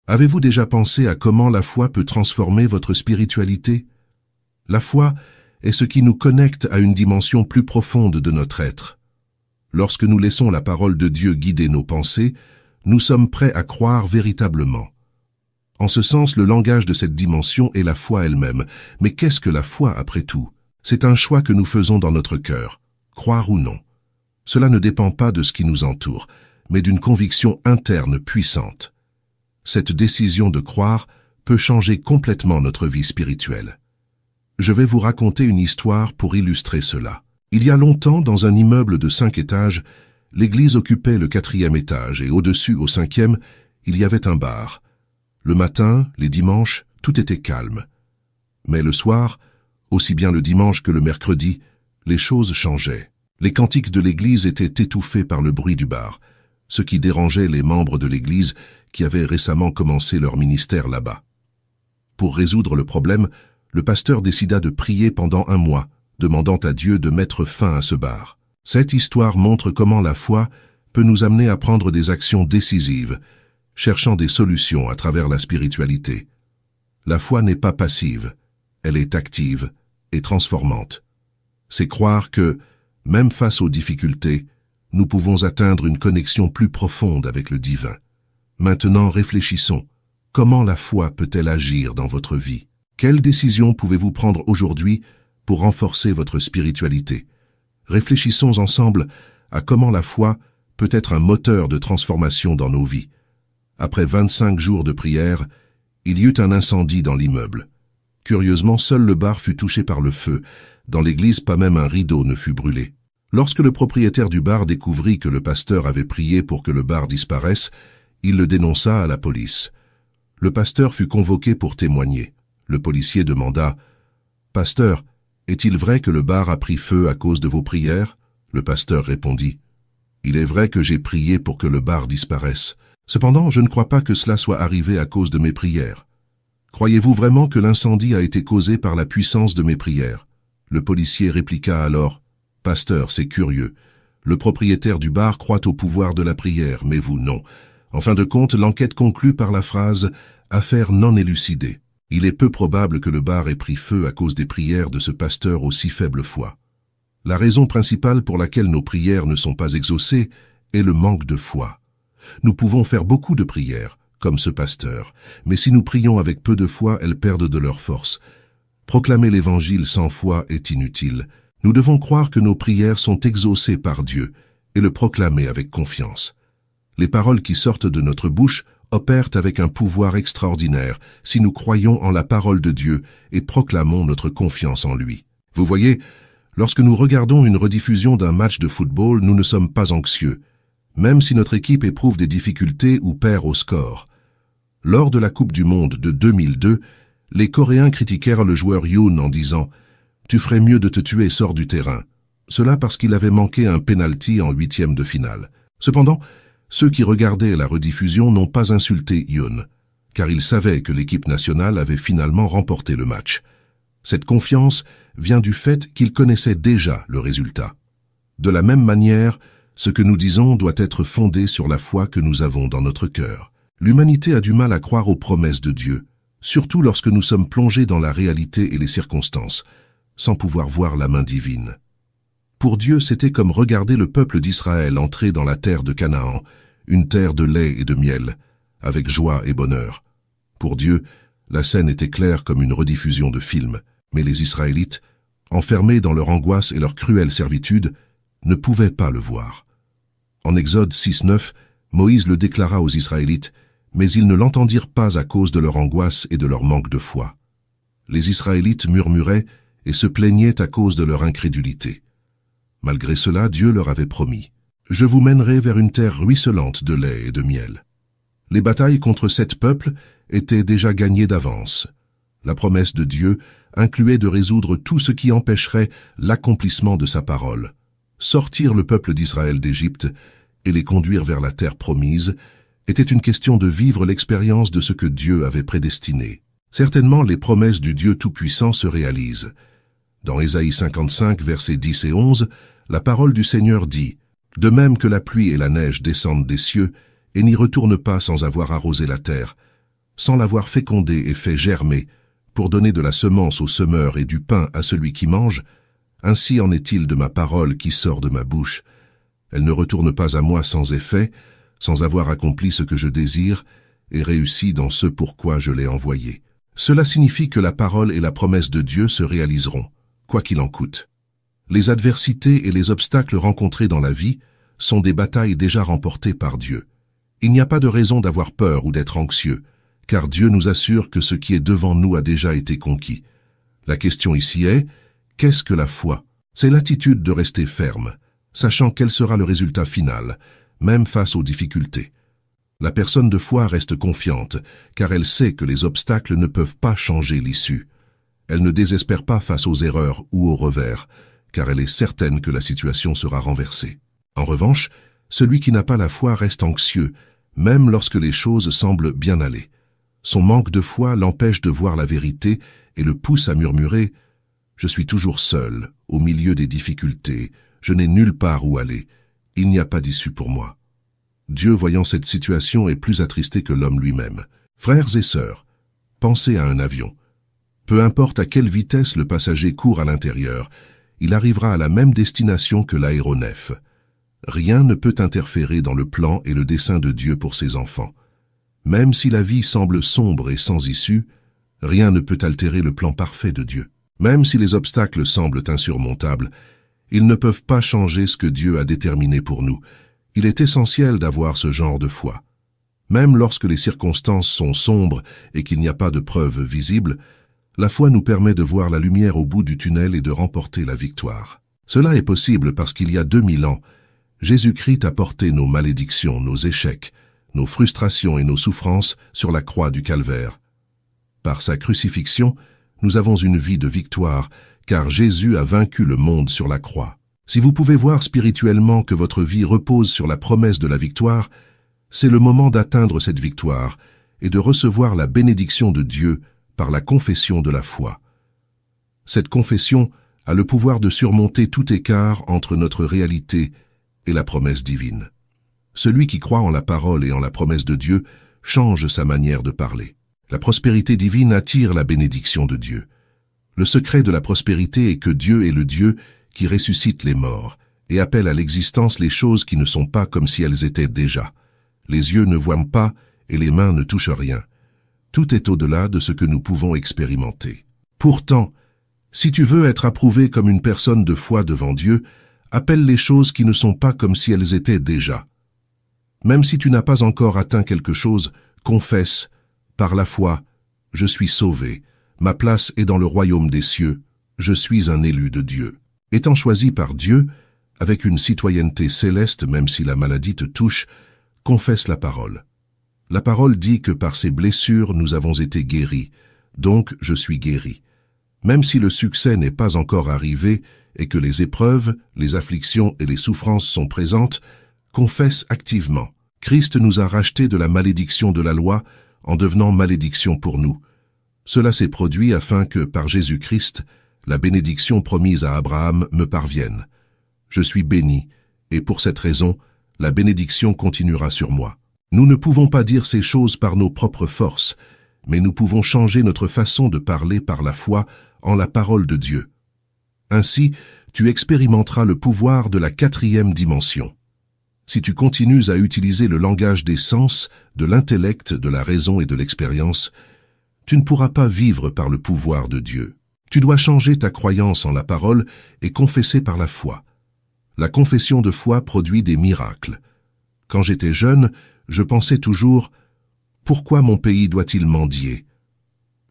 Avez-vous déjà pensé à comment la foi peut transformer votre spiritualité? La foi est ce qui nous connecte à une dimension plus profonde de notre être. Lorsque nous laissons la parole de Dieu guider nos pensées, nous sommes prêts à croire véritablement. En ce sens, le langage de cette dimension est la foi elle-même. Mais qu'est-ce que la foi après tout? C'est un choix que nous faisons dans notre cœur, croire ou non. Cela ne dépend pas de ce qui nous entoure, mais d'une conviction interne puissante. Cette décision de croire peut changer complètement notre vie spirituelle. Je vais vous raconter une histoire pour illustrer cela. Il y a longtemps, dans un immeuble de 5 étages, l'église occupait le 4e étage et au-dessus, au 5e, il y avait un bar. Le matin, les dimanches, tout était calme. Mais le soir, aussi bien le dimanche que le mercredi, les choses changeaient. Les cantiques de l'église étaient étouffés par le bruit du bar, ce qui dérangeait les membres de l'église qui avaient récemment commencé leur ministère là-bas. Pour résoudre le problème, le pasteur décida de prier pendant 1 mois, demandant à Dieu de mettre fin à ce bar. Cette histoire montre comment la foi peut nous amener à prendre des actions décisives, cherchant des solutions à travers la spiritualité. La foi n'est pas passive, elle est active et transformante. C'est croire que, même face aux difficultés, nous pouvons atteindre une connexion plus profonde avec le divin. Maintenant, réfléchissons. Comment la foi peut-elle agir dans votre vie? Quelles décisions pouvez-vous prendre aujourd'hui pour renforcer votre spiritualité? Réfléchissons ensemble à comment la foi peut être un moteur de transformation dans nos vies. Après 25 jours de prière, il y eut un incendie dans l'immeuble. Curieusement, seul le bar fut touché par le feu. Dans l'église, pas même un rideau ne fut brûlé. Lorsque le propriétaire du bar découvrit que le pasteur avait prié pour que le bar disparaisse, il le dénonça à la police. Le pasteur fut convoqué pour témoigner. Le policier demanda « Pasteur, est-il vrai que le bar a pris feu à cause de vos prières ?» Le pasteur répondit « Il est vrai que j'ai prié pour que le bar disparaisse. Cependant, je ne crois pas que cela soit arrivé à cause de mes prières. Croyez-vous vraiment que l'incendie a été causé par la puissance de mes prières ?» Le policier répliqua alors « Pasteur, c'est curieux. Le propriétaire du bar croit au pouvoir de la prière, mais vous non. En fin de compte, l'enquête conclut par la phrase « affaire non élucidée ». Il est peu probable que le bar ait pris feu à cause des prières de ce pasteur aussi faible foi. La raison principale pour laquelle nos prières ne sont pas exaucées est le manque de foi. Nous pouvons faire beaucoup de prières, comme ce pasteur, mais si nous prions avec peu de foi, elles perdent de leur force. Proclamer l'évangile sans foi est inutile. Nous devons croire que nos prières sont exaucées par Dieu et le proclamer avec confiance. Les paroles qui sortent de notre bouche opèrent avec un pouvoir extraordinaire si nous croyons en la parole de Dieu et proclamons notre confiance en lui. Vous voyez, lorsque nous regardons une rediffusion d'un match de football, nous ne sommes pas anxieux, même si notre équipe éprouve des difficultés ou perd au score. Lors de la Coupe du Monde de 2002, les Coréens critiquèrent le joueur Yoon en disant « Tu ferais mieux de te tuer, sors du terrain ». Cela parce qu'il avait manqué un penalty en 8e de finale. Cependant, ceux qui regardaient la rediffusion n'ont pas insulté Yoon, car ils savaient que l'équipe nationale avait finalement remporté le match. Cette confiance vient du fait qu'ils connaissaient déjà le résultat. De la même manière, ce que nous disons doit être fondé sur la foi que nous avons dans notre cœur. L'humanité a du mal à croire aux promesses de Dieu, surtout lorsque nous sommes plongés dans la réalité et les circonstances, sans pouvoir voir la main divine. Pour Dieu, c'était comme regarder le peuple d'Israël entrer dans la terre de Canaan, une terre de lait et de miel, avec joie et bonheur. Pour Dieu, la scène était claire comme une rediffusion de film, mais les Israélites, enfermés dans leur angoisse et leur cruelle servitude, ne pouvaient pas le voir. En Exode 6:9, Moïse le déclara aux Israélites, mais ils ne l'entendirent pas à cause de leur angoisse et de leur manque de foi. Les Israélites murmuraient et se plaignaient à cause de leur incrédulité. Malgré cela, Dieu leur avait promis « Je vous mènerai vers une terre ruisselante de lait et de miel ». Les batailles contre sept peuples étaient déjà gagnées d'avance. La promesse de Dieu incluait de résoudre tout ce qui empêcherait l'accomplissement de sa parole, sortir le peuple d'Israël d'Égypte et les conduire vers la terre promise était une question de vivre l'expérience de ce que Dieu avait prédestiné. Certainement, les promesses du Dieu Tout-Puissant se réalisent. Dans Ésaïe 55, versets 10 et 11, la parole du Seigneur dit « De même que la pluie et la neige descendent des cieux et n'y retournent pas sans avoir arrosé la terre, sans l'avoir fécondée et fait germer, pour donner de la semence au semeur et du pain à celui qui mange, ainsi en est-il de ma parole qui sort de ma bouche. Elle ne retourne pas à moi sans effet, sans avoir accompli ce que je désire, et réussi dans ce pourquoi je l'ai envoyée. Cela signifie que la parole et la promesse de Dieu se réaliseront, quoi qu'il en coûte. Les adversités et les obstacles rencontrés dans la vie sont des batailles déjà remportées par Dieu. Il n'y a pas de raison d'avoir peur ou d'être anxieux, car Dieu nous assure que ce qui est devant nous a déjà été conquis. La question ici est, qu'est-ce que la foi? C'est l'attitude de rester ferme, sachant quel sera le résultat final, même face aux difficultés. La personne de foi reste confiante, car elle sait que les obstacles ne peuvent pas changer l'issue. Elle ne désespère pas face aux erreurs ou aux revers, car elle est certaine que la situation sera renversée. En revanche, celui qui n'a pas la foi reste anxieux, même lorsque les choses semblent bien aller. Son manque de foi l'empêche de voir la vérité et le pousse à murmurer « Je suis toujours seul, au milieu des difficultés, je n'ai nulle part où aller, il n'y a pas d'issue pour moi. » Dieu, voyant cette situation, est plus attristé que l'homme lui-même. Frères et sœurs, pensez à un avion. Peu importe à quelle vitesse le passager court à l'intérieur, il arrivera à la même destination que l'aéronef. Rien ne peut interférer dans le plan et le dessein de Dieu pour ses enfants. Même si la vie semble sombre et sans issue, rien ne peut altérer le plan parfait de Dieu. Même si les obstacles semblent insurmontables, ils ne peuvent pas changer ce que Dieu a déterminé pour nous. Il est essentiel d'avoir ce genre de foi. Même lorsque les circonstances sont sombres et qu'il n'y a pas de preuves visibles, la foi nous permet de voir la lumière au bout du tunnel et de remporter la victoire. Cela est possible parce qu'il y a 2000 ans, Jésus-Christ a porté nos malédictions, nos échecs, nos frustrations et nos souffrances sur la croix du calvaire. Par sa crucifixion, nous avons une vie de victoire, car Jésus a vaincu le monde sur la croix. Si vous pouvez voir spirituellement que votre vie repose sur la promesse de la victoire, c'est le moment d'atteindre cette victoire et de recevoir la bénédiction de Dieu par la confession de la foi. Cette confession a le pouvoir de surmonter tout écart entre notre réalité et la promesse divine. Celui qui croit en la parole et en la promesse de Dieu change sa manière de parler. La prospérité divine attire la bénédiction de Dieu. Le secret de la prospérité est que Dieu est le Dieu qui ressuscite les morts et appelle à l'existence les choses qui ne sont pas comme si elles étaient déjà. Les yeux ne voient pas et les mains ne touchent rien. Tout est au-delà de ce que nous pouvons expérimenter. Pourtant, si tu veux être approuvé comme une personne de foi devant Dieu, appelle les choses qui ne sont pas comme si elles étaient déjà. Même si tu n'as pas encore atteint quelque chose, confesse, par la foi, je suis sauvé, ma place est dans le royaume des cieux, je suis un élu de Dieu. Étant choisi par Dieu, avec une citoyenneté céleste même si la maladie te touche, confesse la parole. La parole dit que par ses blessures nous avons été guéris, donc je suis guéri. Même si le succès n'est pas encore arrivé et que les épreuves, les afflictions et les souffrances sont présentes, confesse activement. Christ nous a rachetés de la malédiction de la loi en devenant malédiction pour nous. Cela s'est produit afin que, par Jésus-Christ, la bénédiction promise à Abraham me parvienne. Je suis béni, et pour cette raison, la bénédiction continuera sur moi. Nous ne pouvons pas dire ces choses par nos propres forces, mais nous pouvons changer notre façon de parler par la foi en la parole de Dieu. Ainsi, tu expérimenteras le pouvoir de la 4e dimension. Si tu continues à utiliser le langage des sens, de l'intellect, de la raison et de l'expérience, tu ne pourras pas vivre par le pouvoir de Dieu. Tu dois changer ta croyance en la parole et confesser par la foi. La confession de foi produit des miracles. Quand j'étais jeune, je pensais toujours « Pourquoi mon pays doit-il mendier ?»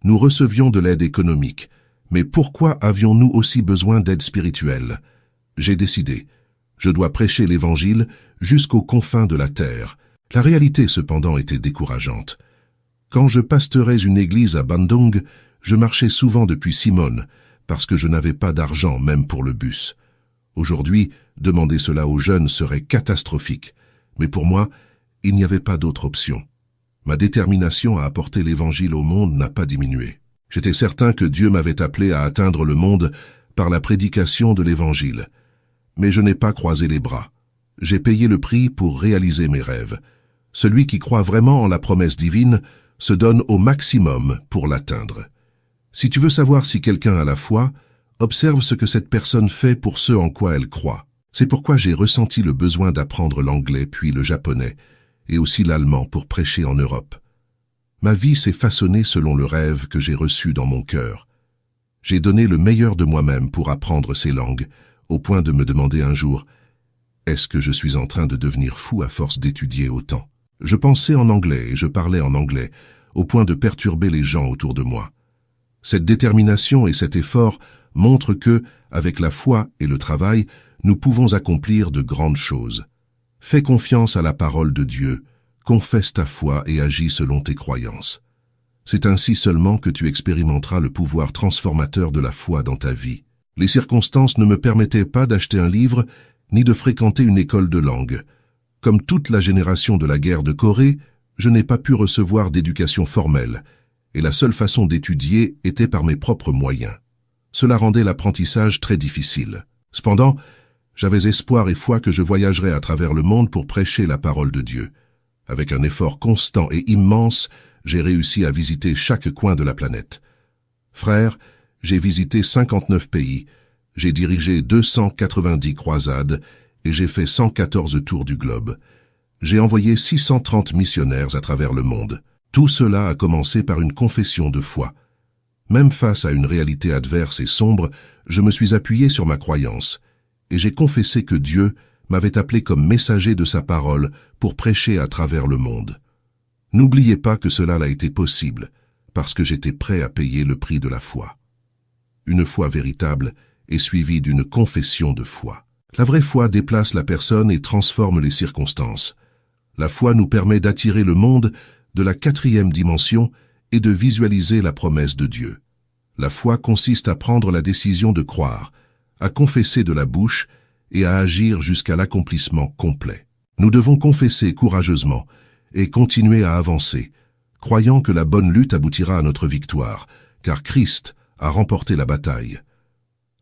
Nous recevions de l'aide économique, mais pourquoi avions-nous aussi besoin d'aide spirituelle? J'ai décidé. Je dois prêcher l'Évangile jusqu'aux confins de la terre. La réalité, cependant, était décourageante. Quand je pastorais une église à Bandung, je marchais souvent depuis Simone, parce que je n'avais pas d'argent même pour le bus. Aujourd'hui, demander cela aux jeunes serait catastrophique. Mais pour moi, il n'y avait pas d'autre option. Ma détermination à apporter l'Évangile au monde n'a pas diminué. J'étais certain que Dieu m'avait appelé à atteindre le monde par la prédication de l'Évangile. Mais je n'ai pas croisé les bras. J'ai payé le prix pour réaliser mes rêves. Celui qui croit vraiment en la promesse divine se donne au maximum pour l'atteindre. Si tu veux savoir si quelqu'un a la foi, observe ce que cette personne fait pour ce en quoi elle croit. C'est pourquoi j'ai ressenti le besoin d'apprendre l'anglais puis le japonais, et aussi l'allemand pour prêcher en Europe. Ma vie s'est façonnée selon le rêve que j'ai reçu dans mon cœur. J'ai donné le meilleur de moi-même pour apprendre ces langues, au point de me demander un jour « Est-ce que je suis en train de devenir fou à force d'étudier autant ?» Je pensais en anglais et je parlais en anglais, au point de perturber les gens autour de moi. Cette détermination et cet effort montrent que, avec la foi et le travail, nous pouvons accomplir de grandes choses. Fais confiance à la parole de Dieu, confesse ta foi et agis selon tes croyances. C'est ainsi seulement que tu expérimenteras le pouvoir transformateur de la foi dans ta vie. Les circonstances ne me permettaient pas d'acheter un livre, ni de fréquenter une école de langue. Comme toute la génération de la guerre de Corée, je n'ai pas pu recevoir d'éducation formelle, et la seule façon d'étudier était par mes propres moyens. Cela rendait l'apprentissage très difficile. Cependant, j'avais espoir et foi que je voyagerais à travers le monde pour prêcher la parole de Dieu. Avec un effort constant et immense, j'ai réussi à visiter chaque coin de la planète. Frère, j'ai visité 59 pays, j'ai dirigé 290 croisades et j'ai fait 114 tours du globe. J'ai envoyé 630 missionnaires à travers le monde. Tout cela a commencé par une confession de foi. Même face à une réalité adverse et sombre, je me suis appuyé sur ma croyance, et j'ai confessé que Dieu m'avait appelé comme messager de sa parole pour prêcher à travers le monde. N'oubliez pas que cela a été possible, parce que j'étais prêt à payer le prix de la foi. Une foi véritable est suivie d'une confession de foi. La vraie foi déplace la personne et transforme les circonstances. La foi nous permet d'attirer le monde de la 4e dimension et de visualiser la promesse de Dieu. La foi consiste à prendre la décision de croire, à confesser de la bouche et à agir jusqu'à l'accomplissement complet. Nous devons confesser courageusement et continuer à avancer, croyant que la bonne lutte aboutira à notre victoire, car Christ a remporté la bataille.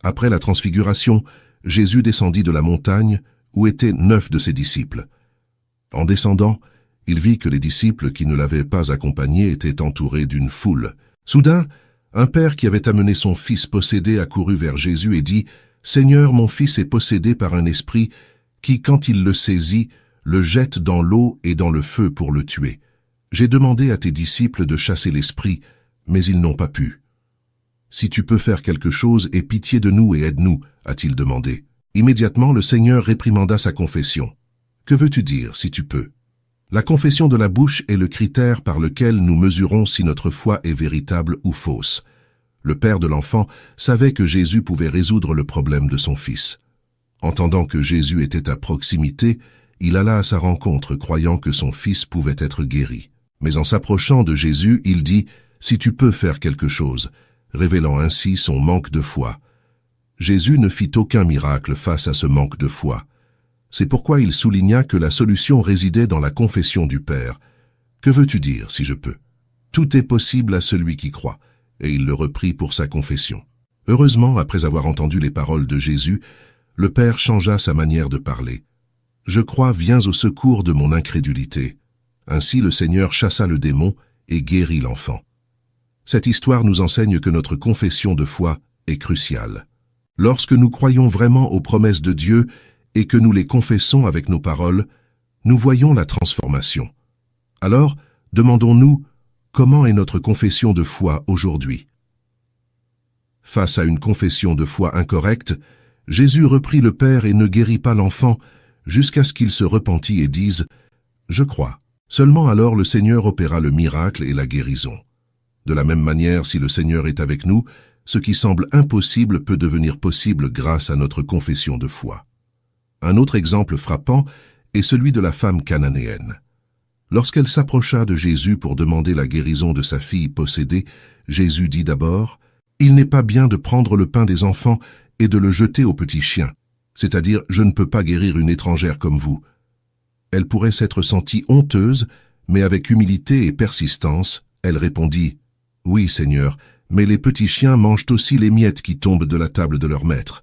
Après la transfiguration, Jésus descendit de la montagne où étaient 9 de ses disciples. En descendant, il vit que les disciples qui ne l'avaient pas accompagné étaient entourés d'une foule. Soudain, un père qui avait amené son fils possédé accourut vers Jésus et dit « Seigneur, mon fils est possédé par un esprit qui, quand il le saisit, le jette dans l'eau et dans le feu pour le tuer. J'ai demandé à tes disciples de chasser l'esprit, mais ils n'ont pas pu. Si tu peux faire quelque chose, aie pitié de nous et aide-nous, a-t-il demandé. Immédiatement, le Seigneur réprimanda sa confession. Que veux-tu dire, si tu peux? La confession de la bouche est le critère par lequel nous mesurons si notre foi est véritable ou fausse. Le père de l'enfant savait que Jésus pouvait résoudre le problème de son fils. Entendant que Jésus était à proximité, il alla à sa rencontre, croyant que son fils pouvait être guéri. Mais en s'approchant de Jésus, il dit « Si tu peux faire quelque chose », révélant ainsi son manque de foi. Jésus ne fit aucun miracle face à ce manque de foi. C'est pourquoi il souligna que la solution résidait dans la confession du Père. « Que veux-tu dire, si je peux ?» « Tout est possible à celui qui croit. » Et il le reprit pour sa confession. Heureusement, après avoir entendu les paroles de Jésus, le Père changea sa manière de parler. « Je crois, viens au secours de mon incrédulité. » Ainsi le Seigneur chassa le démon et guérit l'enfant. Cette histoire nous enseigne que notre confession de foi est cruciale. Lorsque nous croyons vraiment aux promesses de Dieu et que nous les confessons avec nos paroles, nous voyons la transformation. Alors, demandons-nous, comment est notre confession de foi aujourd'hui? Face à une confession de foi incorrecte, Jésus reprit le Père et ne guérit pas l'enfant jusqu'à ce qu'il se repentit et dise « Je crois ». Seulement alors le Seigneur opéra le miracle et la guérison. De la même manière, si le Seigneur est avec nous, ce qui semble impossible peut devenir possible grâce à notre confession de foi. Un autre exemple frappant est celui de la femme cananéenne. Lorsqu'elle s'approcha de Jésus pour demander la guérison de sa fille possédée, Jésus dit d'abord « Il n'est pas bien de prendre le pain des enfants et de le jeter aux petits chiens, c'est-à-dire je ne peux pas guérir une étrangère comme vous. » Elle pourrait s'être sentie honteuse, mais avec humilité et persistance, elle répondit « Oui, Seigneur, mais les petits chiens mangent aussi les miettes qui tombent de la table de leur maître. »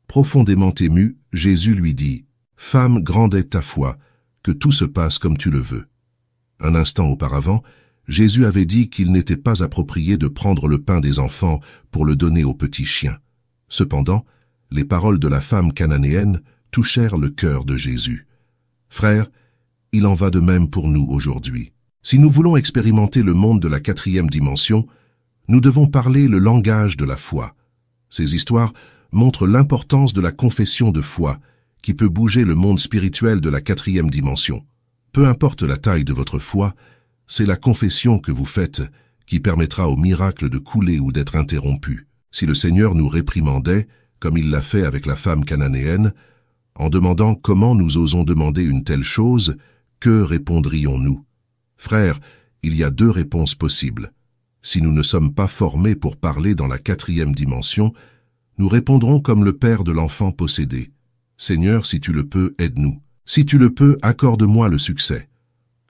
Profondément ému, Jésus lui dit « Femme, grande est ta foi, que tout se passe comme tu le veux. » Un instant auparavant, Jésus avait dit qu'il n'était pas approprié de prendre le pain des enfants pour le donner aux petits chiens. Cependant, les paroles de la femme cananéenne touchèrent le cœur de Jésus. Frères, il en va de même pour nous aujourd'hui. Si nous voulons expérimenter le monde de la 4e dimension, nous devons parler le langage de la foi. Ces histoires montrent l'importance de la confession de foi, qui peut bouger le monde spirituel de la 4e dimension. Peu importe la taille de votre foi, c'est la confession que vous faites qui permettra au miracle de couler ou d'être interrompu. Si le Seigneur nous réprimandait, comme il l'a fait avec la femme cananéenne, en demandant comment nous osons demander une telle chose, que répondrions-nous? Frères, il y a 2 réponses possibles. Si nous ne sommes pas formés pour parler dans la 4e dimension, nous répondrons comme le père de l'enfant possédé. Seigneur, si tu le peux, aide-nous. Si tu le peux, accorde-moi le succès.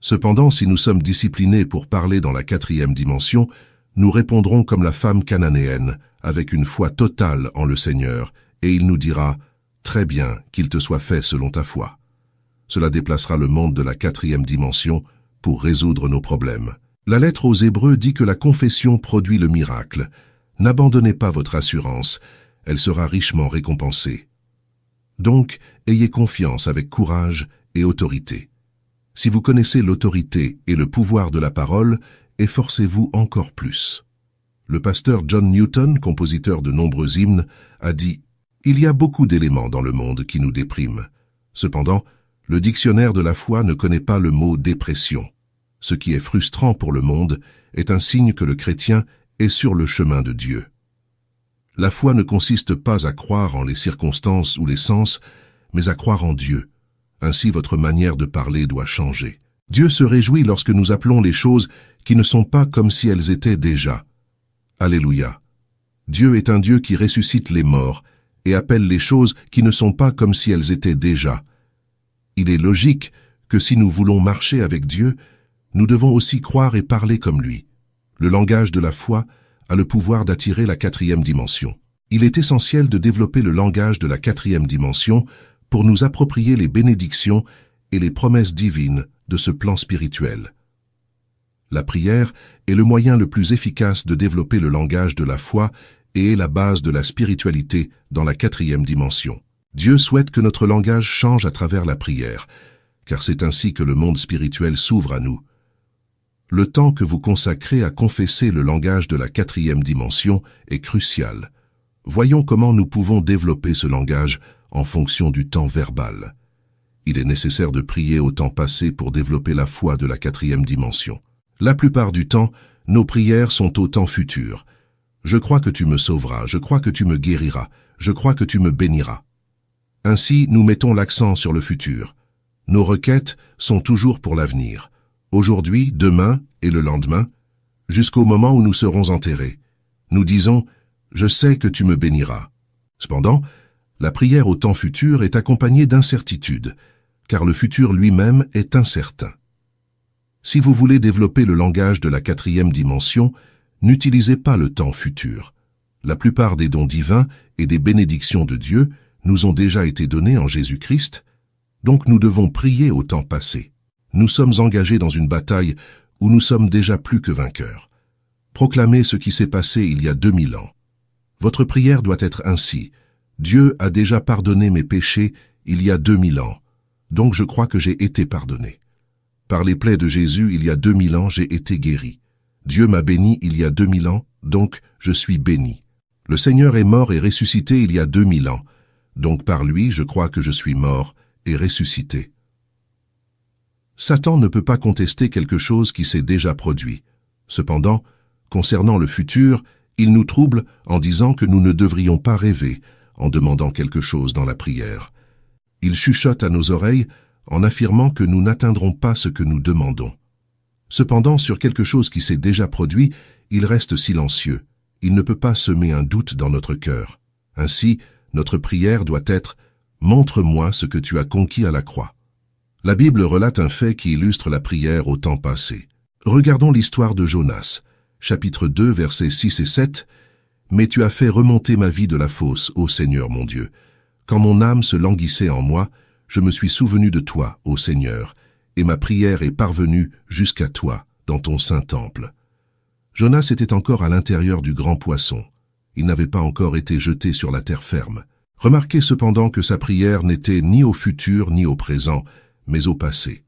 Cependant, si nous sommes disciplinés pour parler dans la 4e dimension, nous répondrons comme la femme cananéenne, avec une foi totale en le Seigneur, et il nous dira « Très bien, qu'il te soit fait selon ta foi ». Cela déplacera le monde de la 4e dimension pour résoudre nos problèmes. La lettre aux Hébreux dit que la confession produit le miracle. N'abandonnez pas votre assurance, elle sera richement récompensée. Donc, ayez confiance avec courage et autorité. Si vous connaissez l'autorité et le pouvoir de la parole, efforcez-vous encore plus. Le pasteur John Newton, compositeur de nombreux hymnes, a dit « Il y a beaucoup d'éléments dans le monde qui nous dépriment. Cependant, le dictionnaire de la foi ne connaît pas le mot dépression. Ce qui est frustrant pour le monde est un signe que le chrétien est sur le chemin de Dieu. La foi ne consiste pas à croire en les circonstances ou les sens, mais à croire en Dieu. Ainsi votre manière de parler doit changer. Dieu se réjouit lorsque nous appelons les choses qui ne sont pas comme si elles étaient déjà. Alléluia. Dieu est un Dieu qui ressuscite les morts et appelle les choses qui ne sont pas comme si elles étaient déjà. Il est logique que si nous voulons marcher avec Dieu, nous devons aussi croire et parler comme lui. Le langage de la foi a le pouvoir d'attirer la 4e dimension. Il est essentiel de développer le langage de la 4e dimension pour nous approprier les bénédictions et les promesses divines de ce plan spirituel. La prière est le moyen le plus efficace de développer le langage de la foi et est la base de la spiritualité dans la 4e dimension. Dieu souhaite que notre langage change à travers la prière, car c'est ainsi que le monde spirituel s'ouvre à nous. Le temps que vous consacrez à confesser le langage de la 4e dimension est crucial. Voyons comment nous pouvons développer ce langage en fonction du temps verbal. Il est nécessaire de prier au temps passé pour développer la foi de la 4e dimension. La plupart du temps, nos prières sont au temps futur. Je crois que tu me sauveras, je crois que tu me guériras, je crois que tu me béniras. Ainsi, nous mettons l'accent sur le futur. Nos requêtes sont toujours pour l'avenir. Aujourd'hui, demain et le lendemain, jusqu'au moment où nous serons enterrés. Nous disons « Je sais que tu me béniras ». Cependant, la prière au temps futur est accompagnée d'incertitude, car le futur lui-même est incertain. Si vous voulez développer le langage de la 4e dimension, n'utilisez pas le temps futur. La plupart des dons divins et des bénédictions de Dieu nous ont déjà été donnés en Jésus-Christ, donc nous devons prier au temps passé. Nous sommes engagés dans une bataille où nous sommes déjà plus que vainqueurs. Proclamez ce qui s'est passé il y a 2000 ans. Votre prière doit être ainsi. Dieu a déjà pardonné mes péchés il y a 2000 ans, donc je crois que j'ai été pardonné. Par les plaies de Jésus il y a 2000 ans, j'ai été guéri. Dieu m'a béni il y a 2000 ans, donc je suis béni. Le Seigneur est mort et ressuscité il y a 2000 ans, donc par lui je crois que je suis mort et ressuscité. Satan ne peut pas contester quelque chose qui s'est déjà produit. Cependant, concernant le futur, il nous trouble en disant que nous ne devrions pas rêver en demandant quelque chose dans la prière. Il chuchote à nos oreilles en affirmant que nous n'atteindrons pas ce que nous demandons. Cependant, sur quelque chose qui s'est déjà produit, il reste silencieux. Il ne peut pas semer un doute dans notre cœur. Ainsi, notre prière doit être « Montre-moi ce que tu as conquis à la croix ». La Bible relate un fait qui illustre la prière au temps passé. Regardons l'histoire de Jonas, chapitre 2, versets 6 et 7. « Mais tu as fait remonter ma vie de la fosse, ô Seigneur mon Dieu. Quand mon âme se languissait en moi, je me suis souvenu de toi, ô Seigneur, et ma prière est parvenue jusqu'à toi, dans ton saint temple. Jonas était encore à l'intérieur du grand poisson. Il n'avait pas encore été jeté sur la terre ferme. Remarquez cependant que sa prière n'était ni au futur ni au présent, mais au passé.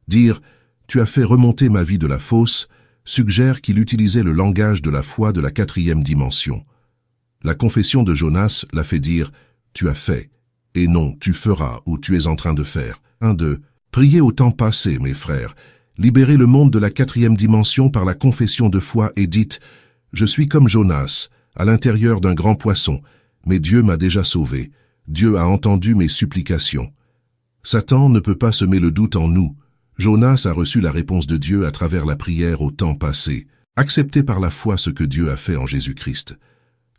Dire « Tu as fait remonter ma vie de la fosse » suggère qu'il utilisait le langage de la foi de la 4e dimension. La confession de Jonas l'a fait dire « Tu as fait » et non « Tu feras » ou « Tu es en train de faire ». 1-2. Priez au temps passé, mes frères. Libérez le monde de la 4e dimension par la confession de foi et dites « Je suis comme Jonas, à l'intérieur d'un grand poisson, mais Dieu m'a déjà sauvé. Dieu a entendu mes supplications. » Satan ne peut pas semer le doute en nous. Jonas a reçu la réponse de Dieu à travers la prière au temps passé. Acceptez par la foi ce que Dieu a fait en Jésus-Christ.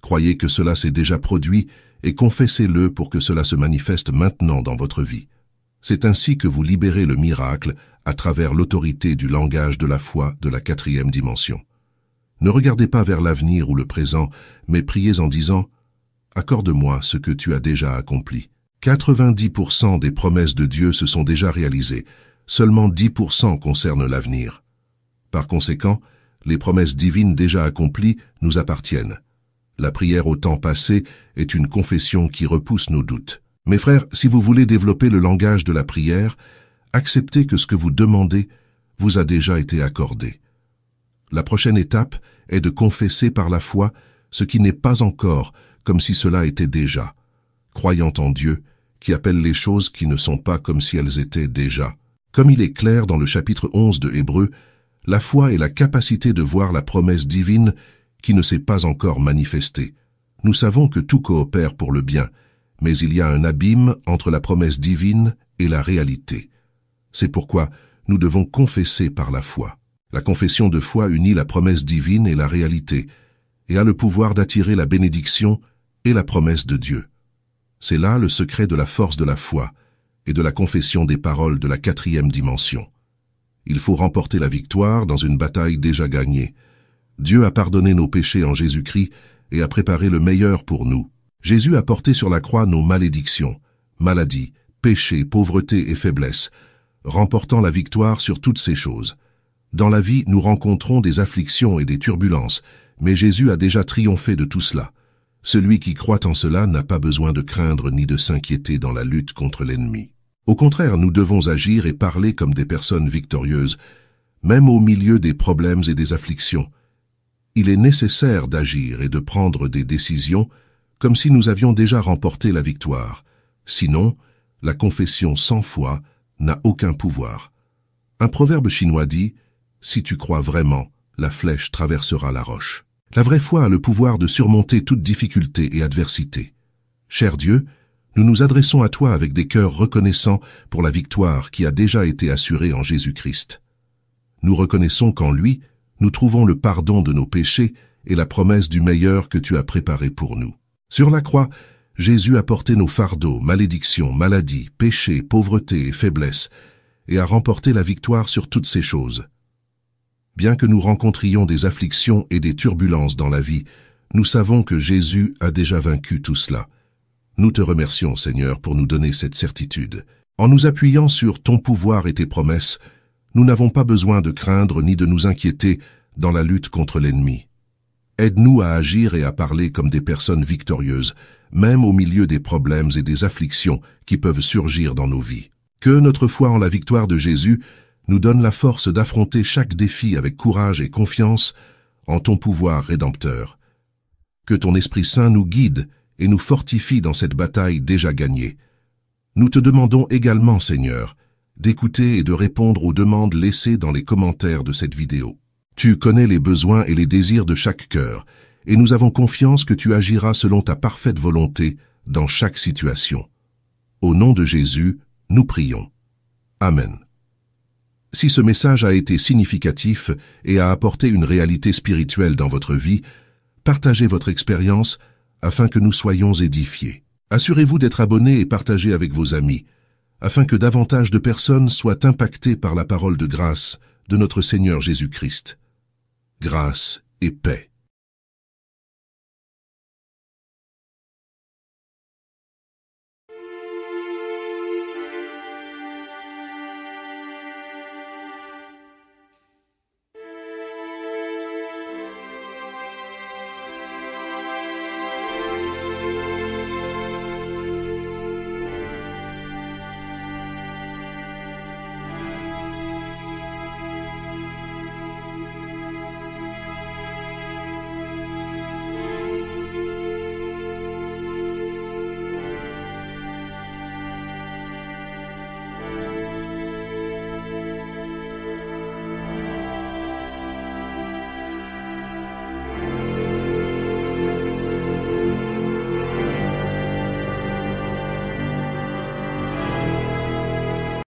Croyez que cela s'est déjà produit et confessez-le pour que cela se manifeste maintenant dans votre vie. C'est ainsi que vous libérez le miracle à travers l'autorité du langage de la foi de la 4e dimension. Ne regardez pas vers l'avenir ou le présent, mais priez en disant « Accorde-moi ce que tu as déjà accompli ». 90% des promesses de Dieu se sont déjà réalisées, seulement 10% concernent l'avenir. Par conséquent, les promesses divines déjà accomplies nous appartiennent. La prière au temps passé est une confession qui repousse nos doutes. Mes frères, si vous voulez développer le langage de la prière, acceptez que ce que vous demandez vous a déjà été accordé. La prochaine étape est de confesser par la foi ce qui n'est pas encore, comme si cela était déjà. Croyant en Dieu, qui appelle les choses qui ne sont pas comme si elles étaient déjà. Comme il est clair dans le chapitre 11 de Hébreux, la foi est la capacité de voir la promesse divine qui ne s'est pas encore manifestée. Nous savons que tout coopère pour le bien, mais il y a un abîme entre la promesse divine et la réalité. C'est pourquoi nous devons confesser par la foi. La confession de foi unit la promesse divine et la réalité, et a le pouvoir d'attirer la bénédiction et la promesse de Dieu. C'est là le secret de la force de la foi et de la confession des paroles de la 4e dimension. Il faut remporter la victoire dans une bataille déjà gagnée. Dieu a pardonné nos péchés en Jésus-Christ et a préparé le meilleur pour nous. Jésus a porté sur la croix nos malédictions, maladies, péchés, pauvreté et faiblesse, remportant la victoire sur toutes ces choses. Dans la vie, nous rencontrons des afflictions et des turbulences, mais Jésus a déjà triomphé de tout cela. Celui qui croit en cela n'a pas besoin de craindre ni de s'inquiéter dans la lutte contre l'ennemi. Au contraire, nous devons agir et parler comme des personnes victorieuses, même au milieu des problèmes et des afflictions. Il est nécessaire d'agir et de prendre des décisions comme si nous avions déjà remporté la victoire. Sinon, la confession sans foi n'a aucun pouvoir. Un proverbe chinois dit « Si tu crois vraiment, la flèche traversera la roche ». La vraie foi a le pouvoir de surmonter toute difficulté et adversité. Cher Dieu, nous nous adressons à toi avec des cœurs reconnaissants pour la victoire qui a déjà été assurée en Jésus-Christ. Nous reconnaissons qu'en lui, nous trouvons le pardon de nos péchés et la promesse du meilleur que tu as préparé pour nous. Sur la croix, Jésus a porté nos fardeaux, malédictions, maladies, péchés, pauvreté et faiblesse, et a remporté la victoire sur toutes ces choses. Bien que nous rencontrions des afflictions et des turbulences dans la vie, nous savons que Jésus a déjà vaincu tout cela. Nous te remercions, Seigneur, pour nous donner cette certitude. En nous appuyant sur ton pouvoir et tes promesses, nous n'avons pas besoin de craindre ni de nous inquiéter dans la lutte contre l'ennemi. Aide-nous à agir et à parler comme des personnes victorieuses, même au milieu des problèmes et des afflictions qui peuvent surgir dans nos vies. Que notre foi en la victoire de Jésus nous donne la force d'affronter chaque défi avec courage et confiance en ton pouvoir rédempteur. Que ton Esprit Saint nous guide et nous fortifie dans cette bataille déjà gagnée. Nous te demandons également, Seigneur, d'écouter et de répondre aux demandes laissées dans les commentaires de cette vidéo. Tu connais les besoins et les désirs de chaque cœur, et nous avons confiance que tu agiras selon ta parfaite volonté dans chaque situation. Au nom de Jésus, nous prions. Amen. Si ce message a été significatif et a apporté une réalité spirituelle dans votre vie, partagez votre expérience afin que nous soyons édifiés. Assurez-vous d'être abonné et partagez avec vos amis, afin que davantage de personnes soient impactées par la parole de grâce de notre Seigneur Jésus-Christ. Grâce et paix.